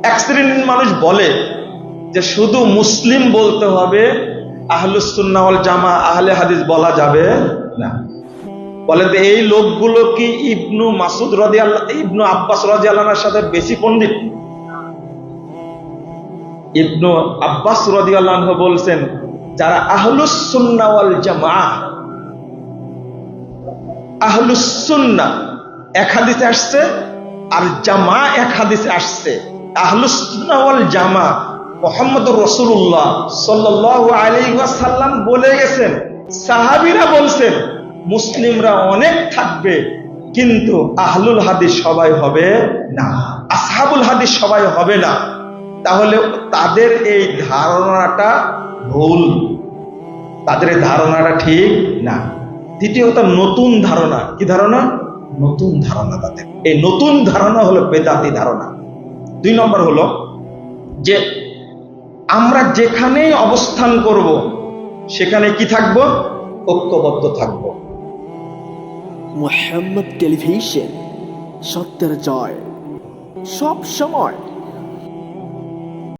এক শ্রেণীর মানুষ বলে যে শুধু মুসলিম বলতে হবে, আহলুস সুন্নাহ ওয়াল জামা আহলে হাদিস বলা যাবে না। বলে যে এই লোকগুলো কি ইবনু মাসুদ রাদিয়াল্লাহু ইবনু আব্বাস রাদিয়াল্লাহু আনহুর সাথে বেশি পণ্ডিত? ইবনু আব্বাস রাদিয়াল্লাহু আনহু বলছেন, যারা আহলুস সুন্নাহ ওয়াল জামাআহ, আহলুস সুন্নাহ এক হাদিসে আসছে, আর জামা এক হাদিসে আসছে। আহলুস সুন্নাহ ওয়াল জামা মুহাম্মদুর রাসূলুল্লাহ সাল্লাল্লাহু আলাইহি ওয়াসাল্লাম বলে গেছেন, সাহাবীরা বলছেন মুসলিমরা অনেক থাকবে কিন্তু আহলুল হাদিস সবাই হবে না, আসহাবুল হাদিস সবাই হবে না। তাহলে তাদের এই ধারণাটা ভুল, তাদের এই ধারণাটা ঠিক না। দ্বিতীয়ত নতুন ধারণা। কি ধারণা? নতুন ধারণা তাদের। এই নতুন ধারণা হলো বেদাতি ধারণা। 2 নম্বর হলো যে আমরা যেখানেই অবস্থান করব সেখানে কি থাকবো? ঐক্যবদ্ধ থাকবো। মুহাম্মদ টেলিভিশন, সত্যের জয়, সব সময়।